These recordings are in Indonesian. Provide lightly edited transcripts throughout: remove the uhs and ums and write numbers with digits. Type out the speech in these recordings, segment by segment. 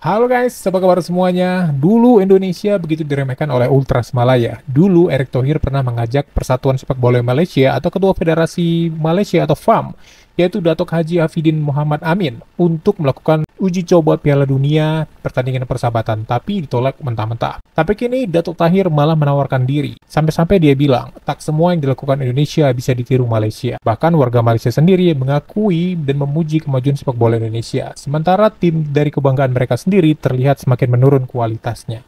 Halo guys, apa kabar semuanya? Dulu Indonesia begitu diremehkan oleh Ultras Malaya. Dulu Erick Thohir pernah mengajak Persatuan Sepak Bola Malaysia atau Ketua Federasi Malaysia atau FAM, yaitu Datuk Haji Hafidin Muhammad Amin, untuk melakukan uji coba Piala Dunia pertandingan persahabatan, tapi ditolak mentah-mentah. Tapi kini Datuk Tahir malah menawarkan diri. Sampai-sampai dia bilang, tak semua yang dilakukan Indonesia bisa ditiru Malaysia. Bahkan warga Malaysia sendiri mengakui dan memuji kemajuan sepak bola Indonesia. Sementara tim dari kebanggaan mereka sendiri terlihat semakin menurun kualitasnya.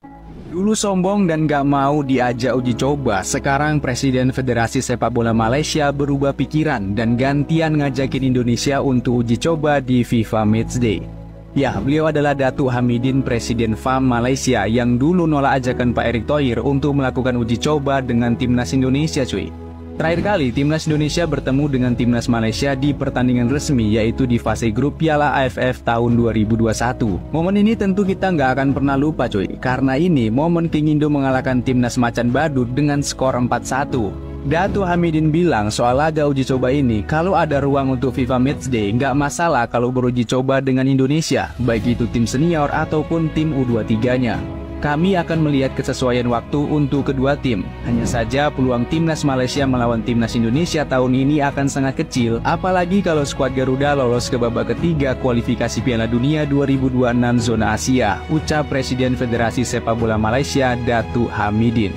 Dulu sombong dan gak mau diajak uji coba, sekarang Presiden Federasi Sepak Bola Malaysia berubah pikiran dan gantian ngajakin Indonesia untuk uji coba di FIFA Matchday. Ya, beliau adalah Datuk Hamidin, Presiden FAM Malaysia yang dulu nolak ajakan Pak Erick Thohir untuk melakukan uji coba dengan Timnas Indonesia cuy. Terakhir kali Timnas Indonesia bertemu dengan Timnas Malaysia di pertandingan resmi, yaitu di fase grup Piala AFF tahun 2021. Momen ini tentu kita nggak akan pernah lupa cuy, karena ini momen King Indo mengalahkan Timnas Macan Badut dengan skor 4-1. Datuk Hamidin bilang soal laga uji coba ini, kalau ada ruang untuk FIFA Matchday, nggak masalah kalau beruji coba dengan Indonesia, baik itu tim senior ataupun tim U23-nya. Kami akan melihat kesesuaian waktu untuk kedua tim. Hanya saja peluang Timnas Malaysia melawan Timnas Indonesia tahun ini akan sangat kecil, apalagi kalau skuad Garuda lolos ke babak ketiga kualifikasi Piala Dunia 2026 zona Asia, ucap Presiden Federasi Sepak Bola Malaysia Datuk Hamidin.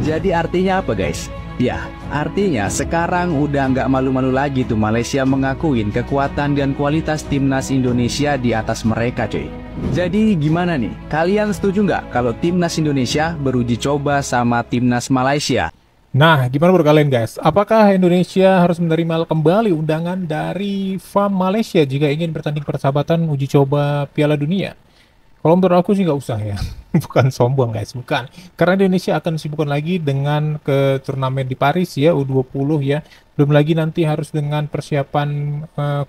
Jadi artinya apa guys? Ya, artinya sekarang udah nggak malu-malu lagi tuh Malaysia mengakuin kekuatan dan kualitas Timnas Indonesia di atas mereka cuy. Jadi gimana nih? Kalian setuju nggak kalau Timnas Indonesia beruji coba sama Timnas Malaysia? Nah, gimana menurut kalian guys? Apakah Indonesia harus menerima kembali undangan dari FAM Malaysia jika ingin bertanding persahabatan uji coba Piala Dunia? Kalau menurut aku sih nggak usah ya. Bukan sombong guys, bukan. Karena Indonesia akan sibukkan lagi dengan ke turnamen di Paris ya, U20 ya. Belum lagi nanti harus dengan persiapan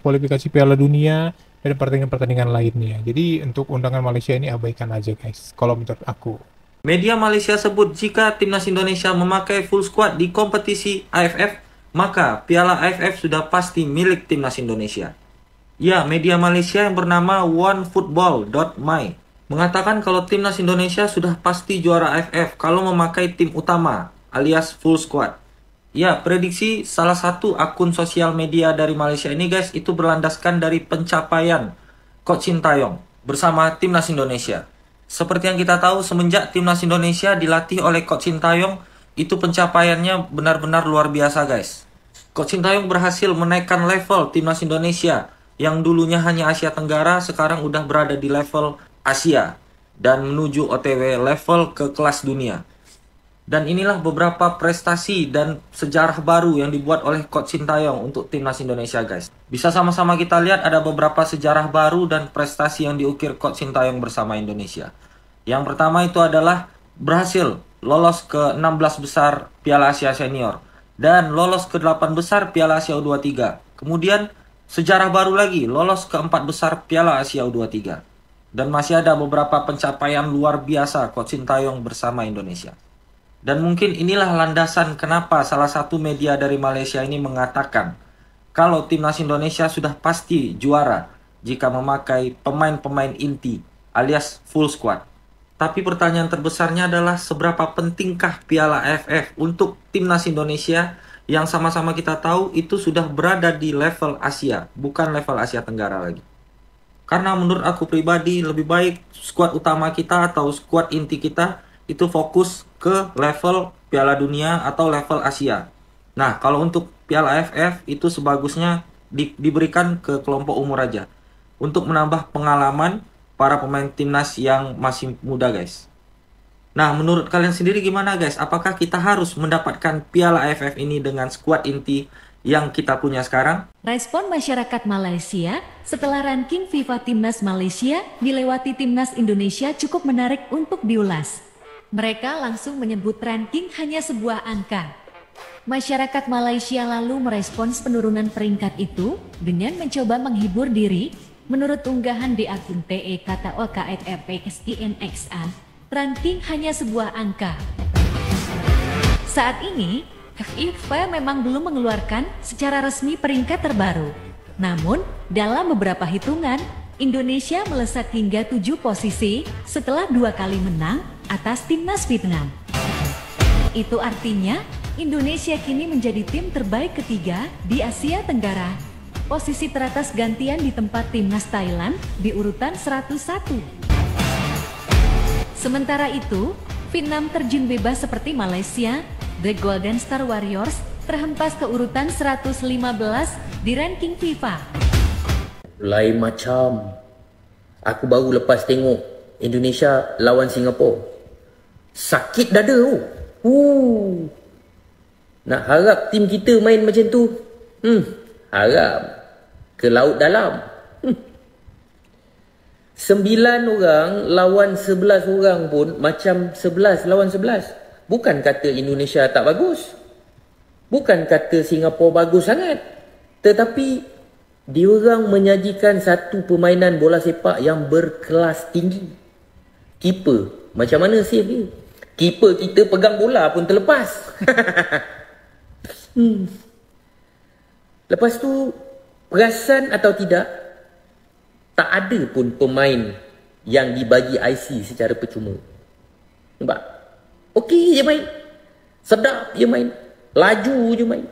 kualifikasi Piala Dunia dan pertandingan-pertandingan lainnya. Jadi untuk undangan Malaysia ini abaikan aja guys, kalau menurut aku. Media Malaysia sebut jika Timnas Indonesia memakai full squad di kompetisi AFF, maka Piala AFF sudah pasti milik Timnas Indonesia. Ya, media Malaysia yang bernama onefootball.my mengatakan kalau Timnas Indonesia sudah pasti juara AFF kalau memakai tim utama alias full squad. Ya, prediksi salah satu akun sosial media dari Malaysia ini guys, itu berlandaskan dari pencapaian Coach Sintayong bersama Timnas Indonesia. Seperti yang kita tahu, semenjak Timnas Indonesia dilatih oleh Coach Sintayong, itu pencapaiannya benar-benar luar biasa guys. Coach Sintayong berhasil menaikkan level Timnas Indonesia yang dulunya hanya Asia Tenggara, sekarang udah berada di level Asia dan menuju OTW level ke kelas dunia. Dan inilah beberapa prestasi dan sejarah baru yang dibuat oleh Coach Sintayong untuk Timnas Indonesia guys. Bisa sama-sama kita lihat ada beberapa sejarah baru dan prestasi yang diukir Coach Sintayong bersama Indonesia. Yang pertama itu adalah berhasil lolos ke 16 besar Piala Asia Senior dan lolos ke 8 besar Piala Asia U23. Kemudian sejarah baru lagi, lolos ke 4 besar Piala Asia U23. Dan masih ada beberapa pencapaian luar biasa Coach Sintayong bersama Indonesia. Dan mungkin inilah landasan kenapa salah satu media dari Malaysia ini mengatakan kalau Timnas Indonesia sudah pasti juara jika memakai pemain-pemain inti alias full squad. Tapi pertanyaan terbesarnya adalah seberapa pentingkah Piala AFF untuk Timnas Indonesia yang sama-sama kita tahu itu sudah berada di level Asia, bukan level Asia Tenggara lagi. Karena menurut aku pribadi lebih baik skuad utama kita atau skuad inti kita itu fokus ke level Piala Dunia atau level Asia. Nah, kalau untuk Piala AFF itu sebagusnya diberikan ke kelompok umur aja untuk menambah pengalaman para pemain timnas yang masih muda guys. Nah, menurut kalian sendiri gimana guys? Apakah kita harus mendapatkan Piala AFF ini dengan skuad inti yang kita punya sekarang? Respon masyarakat Malaysia setelah ranking FIFA Timnas Malaysia dilewati Timnas Indonesia cukup menarik untuk diulas. Mereka langsung menyebut ranking hanya sebuah angka. Masyarakat Malaysia lalu merespons penurunan peringkat itu dengan mencoba menghibur diri. Menurut unggahan di akun TE kata OKFPSINXA, ranking hanya sebuah angka. Saat ini, FIFA memang belum mengeluarkan secara resmi peringkat terbaru. Namun, dalam beberapa hitungan, Indonesia melesat hingga 7 posisi setelah 2 kali menang atas timnas Vietnam. Itu artinya Indonesia kini menjadi tim terbaik ketiga di Asia Tenggara. Posisi teratas gantian di tempat timnas Thailand di urutan 101. Sementara itu, Vietnam terjun bebas seperti Malaysia, The Golden Star Warriors terhempas ke urutan 115 di ranking FIFA. Lain macam. Aku baru lepas tengok Indonesia lawan Singapura. Sakit dada tu. Nak harap tim kita main macam tu. Harap ke laut dalam. 9 orang lawan 11 orang pun macam 11 lawan 11. Bukan kata Indonesia tak bagus. Bukan kata Singapura bagus sangat. Tetapi diorang menyajikan satu permainan bola sepak yang berkelas tinggi. Keeper, macam mana save dia? Keeper kita pegang bola pun terlepas. Lepas tu, perasan atau tidak, tak ada pun pemain yang dibagi IC secara percuma. Nampak? Okey je main. Sedap je main. Laju je main.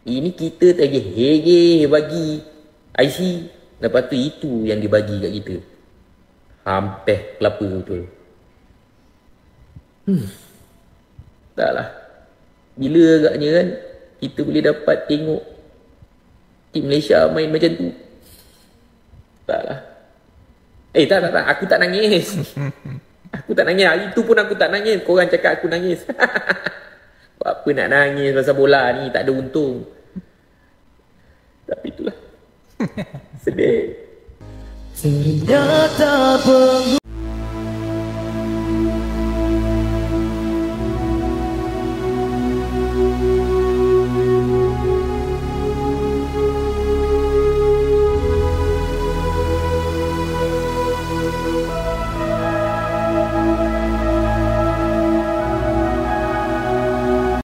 Ini kita tergeh-geh bagi IC. Lepas tu itu yang dibagi kat kita. Hampir kelapa betul. Taklah. Bila agaknya kan kita boleh dapat tengok tim Malaysia main macam tu. Taklah. Tak. Aku tak nangis. Aku tak nangis. Hari tu pun aku tak nangis. Korang cakap aku nangis. Buat apa nak nangis pasal bola ni? Tak ada untung. Tapi itulah. Sedih. Ternyata